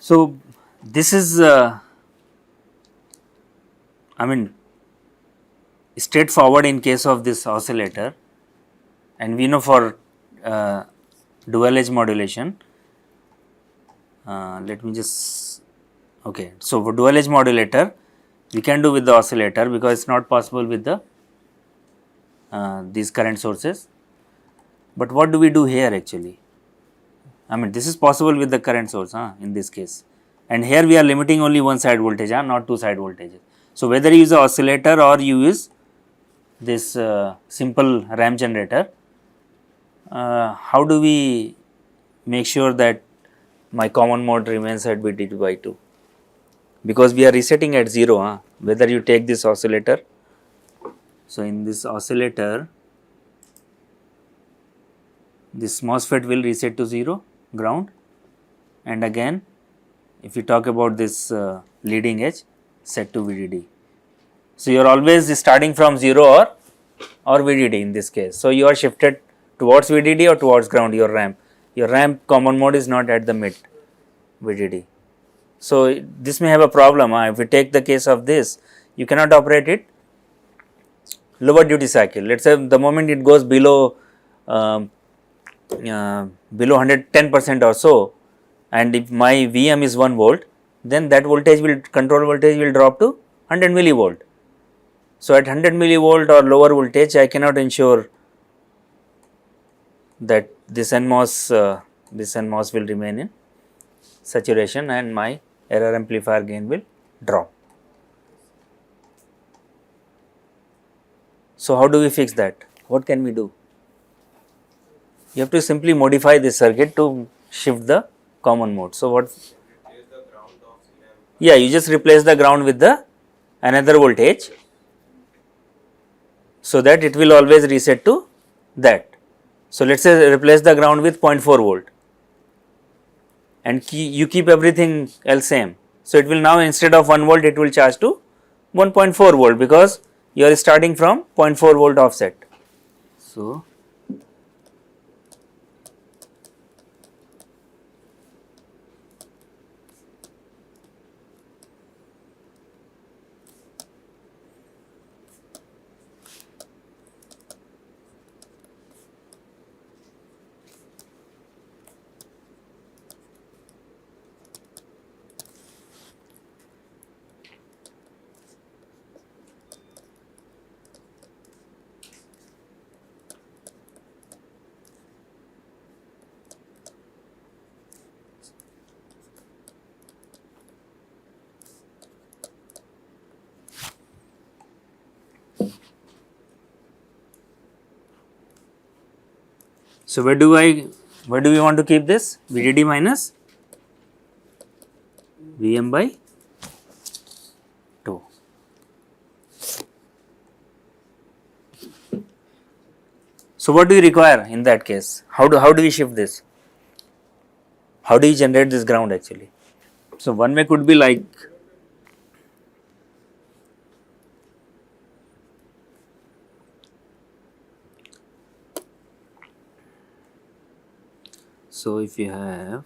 So, this is I mean straightforward in case of this oscillator, and we know for dual edge modulation, let me just okay. So, for dual edge modulator we can do with the oscillator because it is not possible with the these current sources. But what do we do here actually? I mean this is possible with the current source in this case, and here we are limiting only one side voltage, not two side voltages. So, whether you use a oscillator or you use this simple ramp generator, how do we make sure that my common mode remains at VDD by 2? Because we are resetting at 0, whether you take this oscillator. So, in this oscillator, this MOSFET will reset to 0 ground, and again if you talk about this leading edge, set to VDD. So, you are always starting from 0 or VDD in this case. So, you are shifted towards VDD or towards ground, your ramp common mode is not at the mid VDD. So, this may have a problem. If you take the case of this, you cannot operate it lower duty cycle. Let us say the moment it goes below 110% or so, and if my VM is 1 volt, then that control voltage will drop to 100 millivolt. So, at 100 millivolt or lower voltage, I cannot ensure that this NMOS will remain in saturation and my error amplifier gain will drop. So, how do we fix that? What can we do? You have to simply modify this circuit to shift the common mode. So, what? Yeah, you just replace the ground with the another voltage, so that it will always reset to that. So, let us say replace the ground with 0.4 volt and you keep everything else same. So, it will now instead of 1 volt it will charge to 1.4 volt because you are starting from 0.4 volt offset. So, so where do we want to keep this? VDD minus VM by 2. So, what do you require in that case? How do we shift this? How do you generate this ground actually? So, one way could be like so if you have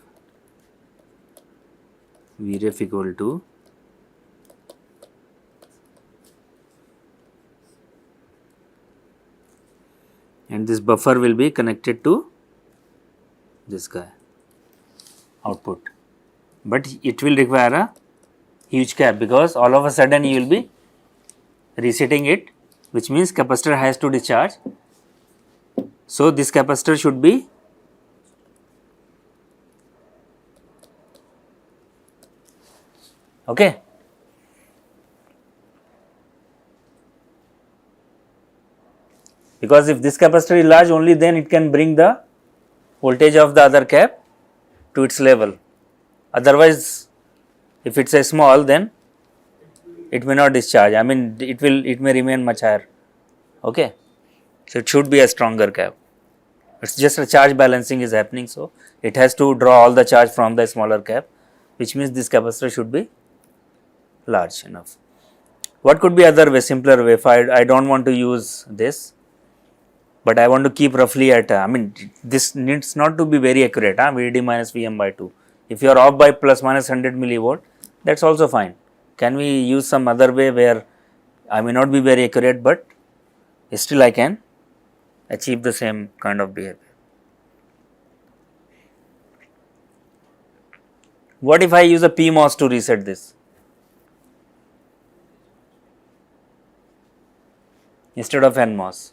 Vref equal to and this buffer will be connected to this guy output, but it will require a huge cap because all of a sudden you will be resetting it, which means capacitor has to discharge. So, this capacitor should be okay. Because if this capacitor is large, only then it can bring the voltage of the other cap to its level. Otherwise, if it is a small, then it may not discharge. I mean, it may remain much higher. Okay. So, it should be a stronger cap. It is just a charge balancing is happening. So, it has to draw all the charge from the smaller cap, which means this capacitor should be large enough. What could be other way, simpler way? If I do not want to use this, but I want to keep roughly at, I mean this needs not to be very accurate, VDD minus VM by 2. If you are off by plus minus 100 millivolt, that is also fine. Can we use some other way where I may not be very accurate, but still I can achieve the same kind of behavior. What if I use a PMOS to reset this instead of NMOS?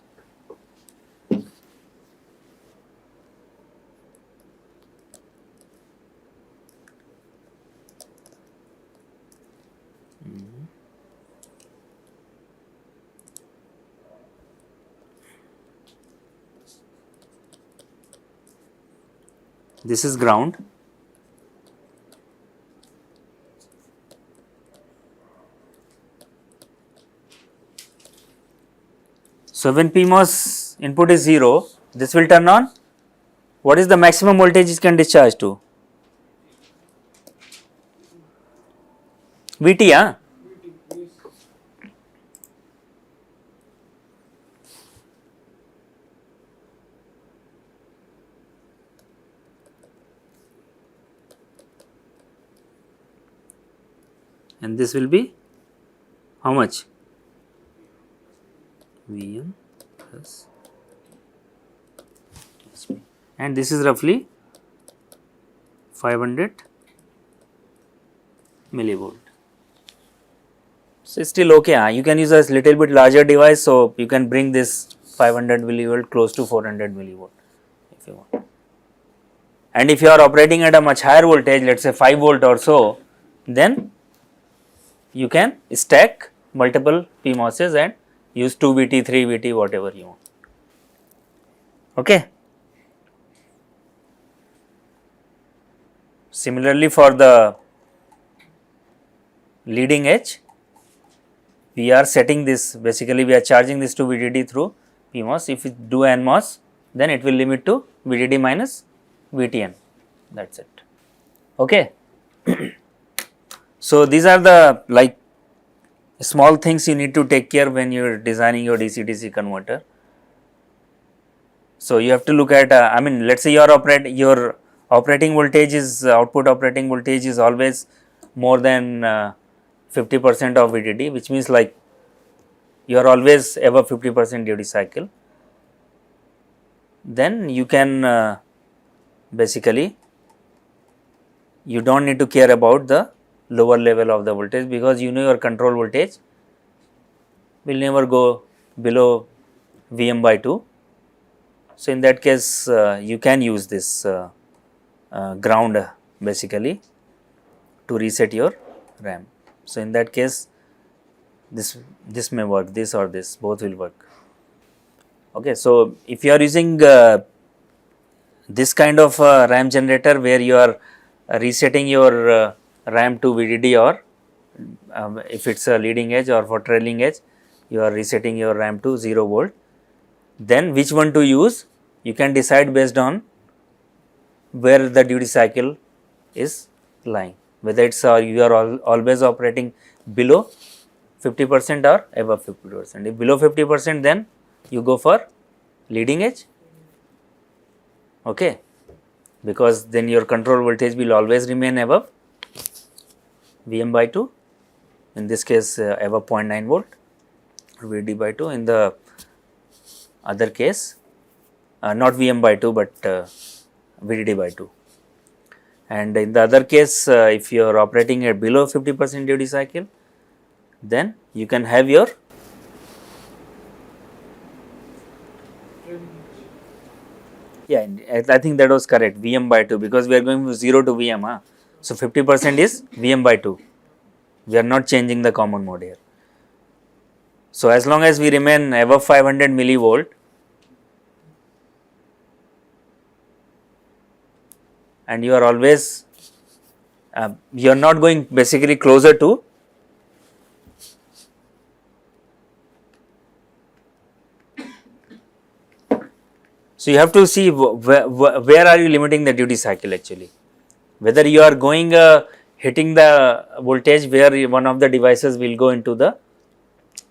This is ground. So, when PMOS input is 0, this will turn on. What is the maximum voltage it can discharge to? VT, huh? And this will be how much? Vm plus SP. And this is roughly 500 millivolt. So, still okay. You can use a little bit larger device, so you can bring this 500 millivolt close to 400 millivolt if you want. And if you are operating at a much higher voltage, let us say 5 volt or so, then you can stack multiple PMOSs and use 2 VT, 3 VT, whatever you want. Okay. Similarly, for the leading edge, we are setting this, basically we are charging this to VDD through PMOS. If we do NMOS, then it will limit to VDD minus VTN, that is it. Okay. So, these are the like small things you need to take care when you are designing your DC-DC converter. So, you have to look at I mean, let us say your operating voltage is output operating voltage is always more than 50% of VDD, which means like you are always above 50% duty cycle. Then you can basically you do not need to care about the lower level of the voltage, because you know your control voltage will never go below Vm by 2. So, in that case you can use this ground basically to reset your RAM. So, in that case this may work, this or this, both will work. Okay. So, if you are using this kind of RAM generator where you are resetting your RAM to VDD, or if it is a leading edge, or for trailing edge you are resetting your RAM to 0 volt, then which one to use you can decide based on where the duty cycle is lying, whether it is you are always operating below 50% or above 50%. If below 50%, then you go for leading edge, okay, because then your control voltage will always remain above Vm by 2, in this case above 0.9 volt, VD by 2, in the other case not Vm by 2, but VDD by 2. And in the other case if you are operating at below 50% duty cycle, then you can have your I think that was correct, Vm by 2, because we are going from 0 to Vm. So, 50% is Vm by 2, we are not changing the common mode here. So, as long as we remain above 500 millivolt, and you are always you are not going basically closer to so you have to see where are you limiting the duty cycle actually, whether you are going hitting the voltage where one of the devices will go into the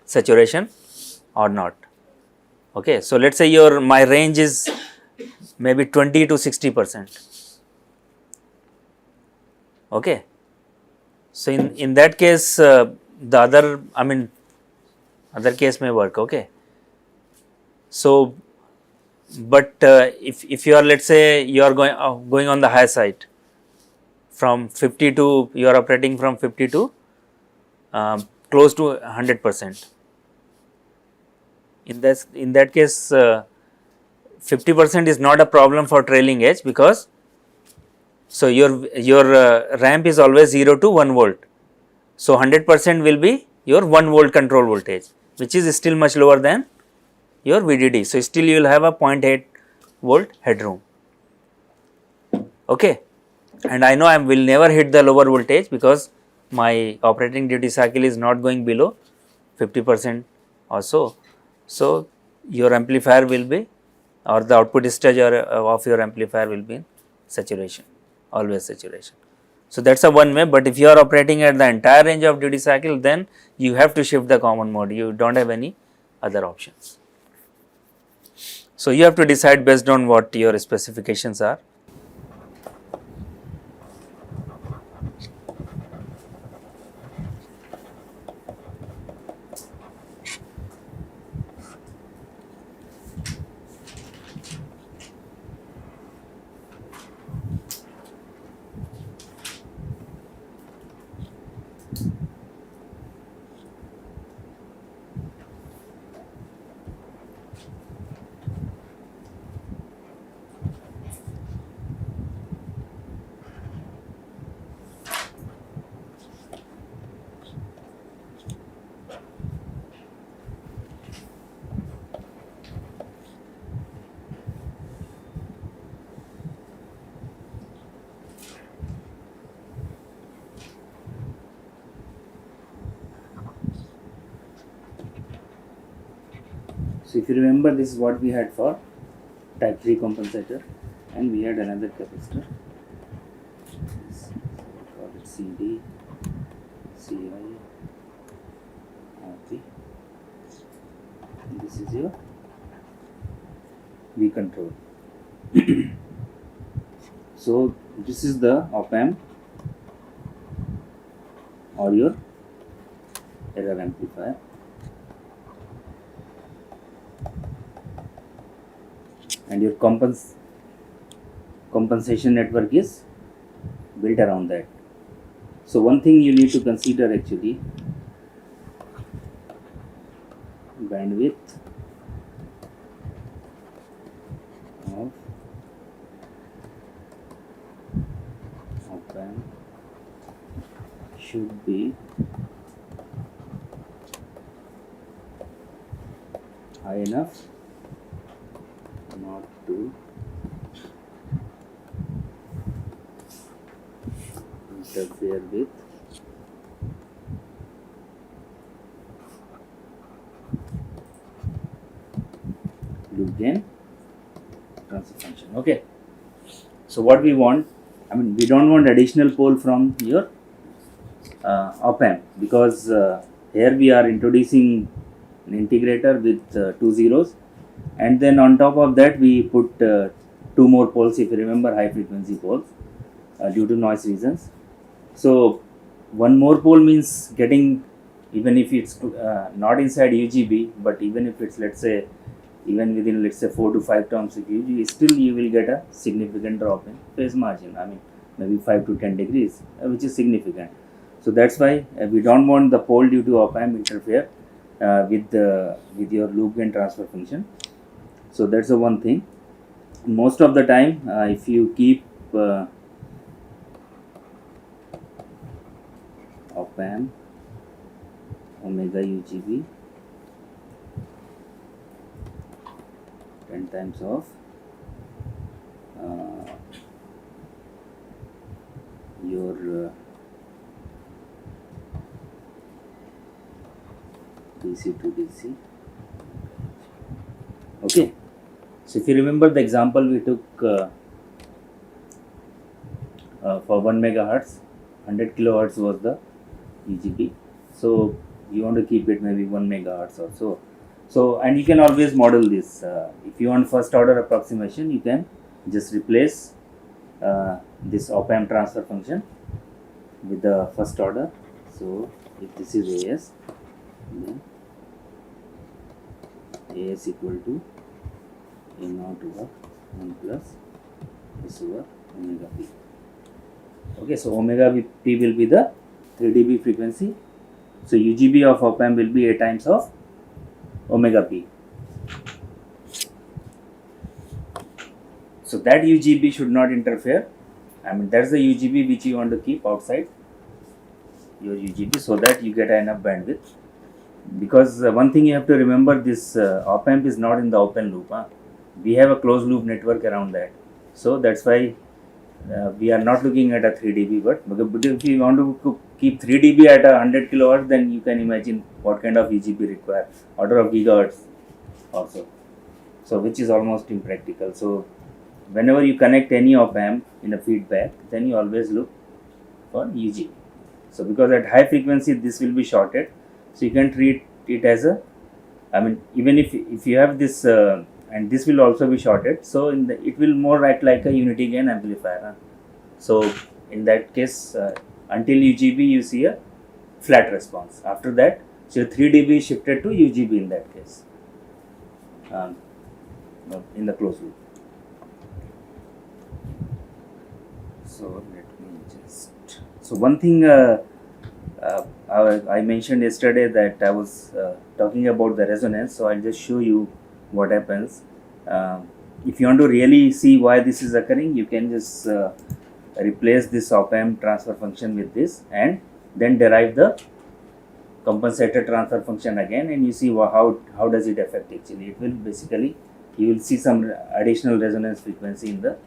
saturation or not. Okay. So, let us say my range is maybe 20 to 60%. Okay. So in that case, the other, I mean, other case may work. Okay. So, but if you are, let's say you are going on the higher side from 50 to, you are operating from 50 to close to 100%. In that case, 50% is not a problem for trailing edge, because so your ramp is always 0 to 1 volt. So 100% will be your 1 volt control voltage, which is still much lower than your VDD. So still you will have a 0.8 volt headroom. Okay. And I know I will never hit the lower voltage, because my operating duty cycle is not going below 50% or so. So your amplifier will be, or the output stage of your amplifier will be in saturation, always saturation. So that is a one way, but if you are operating at the entire range of duty cycle, then you have to shift the common mode, you do not have any other options. So you have to decide based on what your specifications are. So if you remember, this is what we had for type 3 compensator, and we had another capacitor, call it CD, CI, RT, and this is your V control. So this is the op amp or your error amplifier. And your compensation network is built around that. So one thing you need to consider actually, bandwidth of op amp should be high enough not to interfere with loop gain transfer function. Okay. So what we want, I mean, we don't want additional pole from your op amp, because here we are introducing an integrator with 2 zeros, and then on top of that we put 2 more poles, if you remember, high frequency poles due to noise reasons. So one more pole means getting, even if it's not inside UGB, but even if it's, let's say, even within, let's say, 4 to 5 terms of UGB, still you will get a significant drop in phase margin, I mean maybe 5 to 10 degrees, which is significant. So that's why we don't want the pole due to op amp interfere with your loop gain transfer function. So that's the one thing. Most of the time, if you keep op amp omega UGB 10 times of your DC to DC. Okay. So if you remember the example we took for 1 megahertz, 100 kilohertz was the UGB. So you want to keep it maybe 1 megahertz or so. So, and you can always model this. If you want first order approximation, you can just replace this op amp transfer function with the first order. So if this is AS, then AS equal to A naught over 1 plus S over omega p. Okay, so omega p will be the 3 dB frequency. So UGB of op amp will be A times of omega p. So that UGB should not interfere. I mean, that's the UGB which you want to keep outside your UGB, so that you get enough bandwidth. Because one thing you have to remember, this op amp is not in the open loop. We have a closed loop network around that. So that's why we are not looking at a 3 dB, but if you want to keep 3 dB at a 100 kilohertz, then you can imagine what kind of UGB require, order of gigahertz also. So which is almost impractical. So whenever you connect any op amp in a feedback, then you always look for UGB. So because at high frequency this will be shorted, so you can treat it as a, I mean, even if you have this and this will also be shorted, so it will more act like a unity gain amplifier. So in that case, until UGB you see a flat response. After that, so 3 dB is shifted to UGB in that case, in the closed loop. So let me just, so one thing I mentioned yesterday that I was talking about the resonance, so I'll just show you what happens. If you want to really see why this is occurring, you can just replace this op amp transfer function with this and then derive the compensator transfer function again, and you see how does it affect actually. It will basically, you will see some additional resonance frequency in the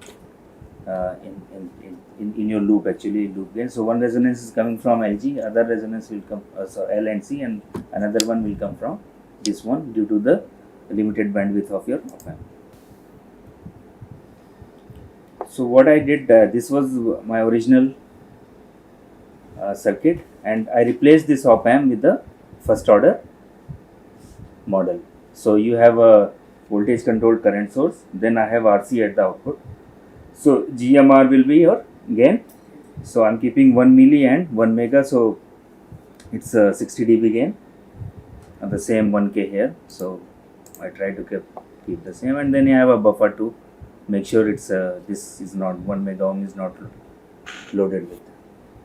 in your loop, actually loop gain. So one resonance is coming from LG, other resonance will come so L and C, and another one will come from this one due to the limited bandwidth of your op amp. So what I did, this was my original circuit, and I replaced this op amp with the first order model. So you have a voltage controlled current source, then I have RC at the output. So GMR will be your gain. So I'm keeping 1 milli and 1 mega, so it's a 60 dB gain, and the same 1K here. So I try to keep the same, and then you have a buffer to make sure it's this is not 1 mega ohm is not loaded with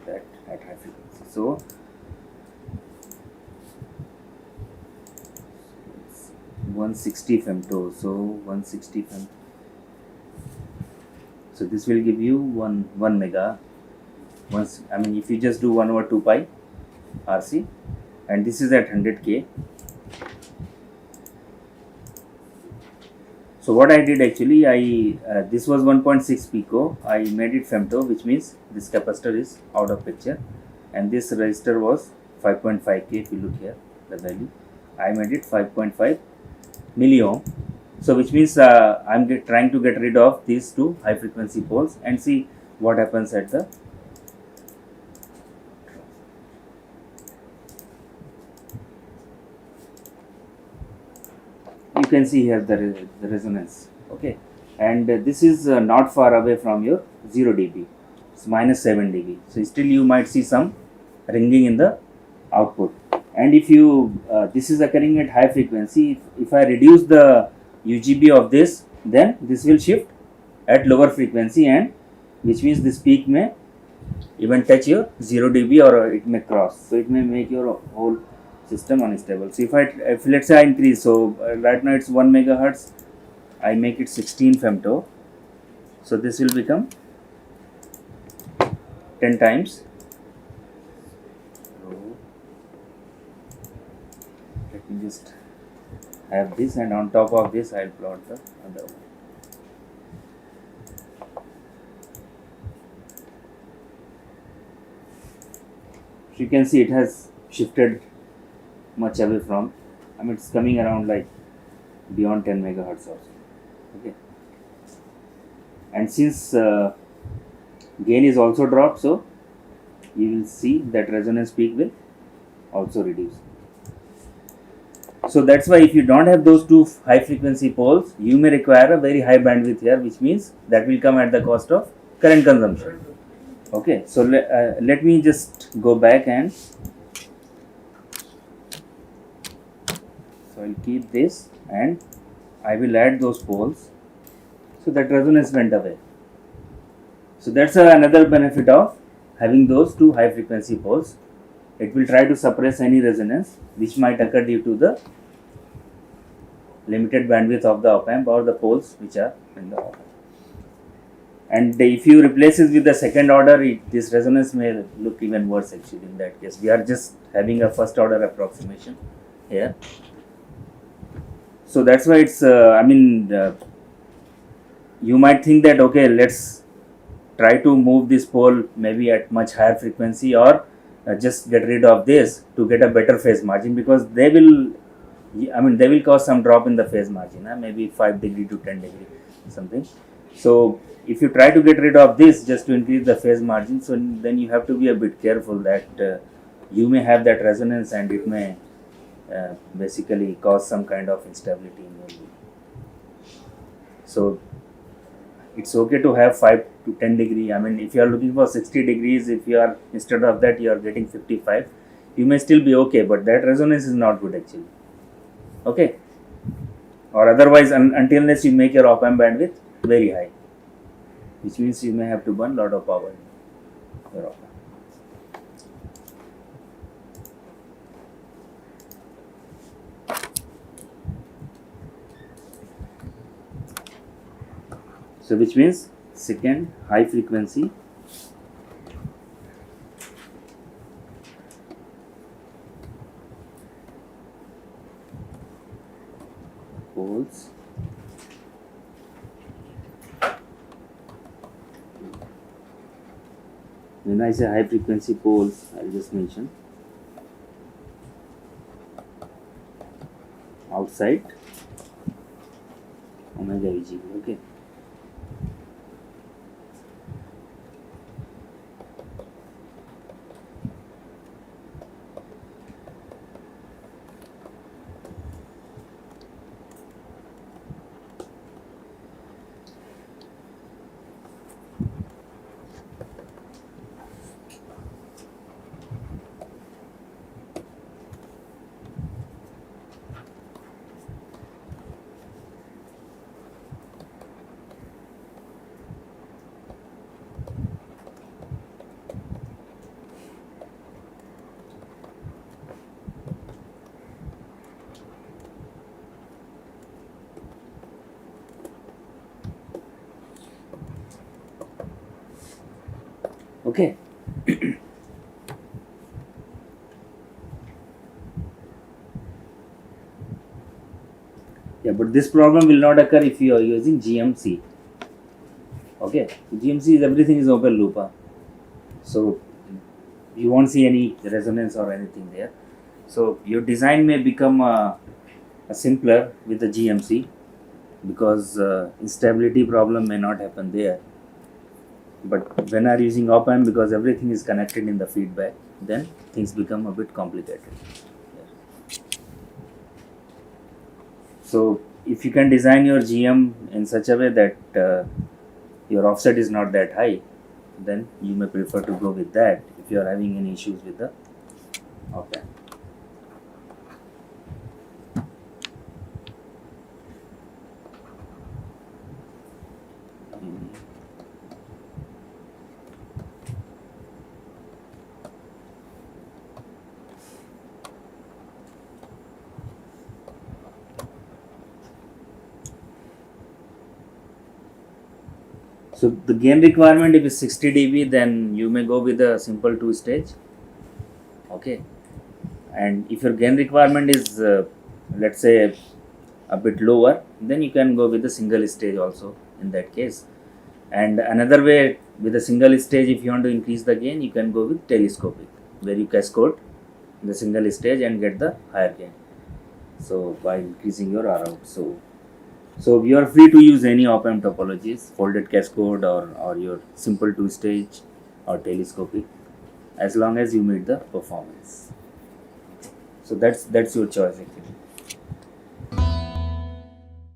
that at high frequency. So it's 160 femto. So 160 femto. So this will give you 1 mega. Once, I mean, if you just do 1 over 2 pi RC, and this is at 100K. So what I did actually, this was 1.6 pico. I made it femto, which means this capacitor is out of picture, and this resistor was 5.5K. If you look here, the value, I made it 5.5 milliohm. So which means I'm trying to get rid of these two high frequency poles and see what happens at the. You can see here the resonance, okay, and this is not far away from your 0 dB, it's minus 7 dB. So still you might see some ringing in the output, and if you this is occurring at high frequency, if I reduce the UGB of this, then this will shift at lower frequency, and which means this peak may even touch your 0 dB or it may cross, so it may make your whole system unstable. So if let's say I increase, so right now it's 1 megahertz, I make it 16 femto, so this will become 10 times. So let me just have this, and on top of this I'll plot the other one. So you can see it has shifted much away from, I mean, it's coming around like beyond 10 megahertz also, okay, and since gain is also dropped, so you will see that resonance peak will also reduce. So that's why if you don't have those two high frequency poles, you may require a very high bandwidth here, which means that will come at the cost of current consumption. Okay, so let me just go back, and so I'll keep this and I will add those poles, so that resonance went away. So that's another benefit of having those two high frequency poles. It will try to suppress any resonance which might occur due to the limited bandwidth of the op amp or the poles which are in the op amp. And if you replace it with the second order, this resonance may look even worse actually in that case. We are just having a first order approximation here. So that's why it's, you might think that, okay, let's try to move this pole maybe at much higher frequency, or just get rid of this to get a better phase margin, because they will cause some drop in the phase margin, maybe 5 degree to 10 degree something. So if you try to get rid of this just to increase the phase margin, so then you have to be a bit careful that you may have that resonance and it may basically cause some kind of instability in your loop. So it's okay to have 5 to 10 degree. If you are looking for 60 degrees, if you are, instead of that you are getting 55, you may still be okay, but that resonance is not good actually. Okay, or otherwise until unless you make your op amp bandwidth very high, which means you may have to burn a lot of power in your op amp. So which means second high frequency poles when I say high frequency poles, I'll just mention outside omega VG. Okay. Okay. Yeah, but this problem will not occur if you are using GMC. Okay, GMC is everything is open loop, so you won't see any resonance or anything there. So your design may become a simpler with the GMC, because instability problem may not happen there. But when are using op amp, because everything is connected in the feedback, then things become a bit complicated. So if you can design your GM in such a way that your offset is not that high, then you may prefer to go with that if you are having any issues with the op amp. So the gain requirement, if it's 60 dB, then you may go with a simple 2-stage. Okay, and if your gain requirement is let's say a bit lower, then you can go with a single stage also in that case. And another way, with a single stage, if you want to increase the gain, you can go with telescopic, where you cascade the single stage and get the higher gain, so by increasing your R out. So you are free to use any op amp topologies, folded cascade or your simple 2-stage or telescopic, as long as you meet the performance. So that's your choice actually.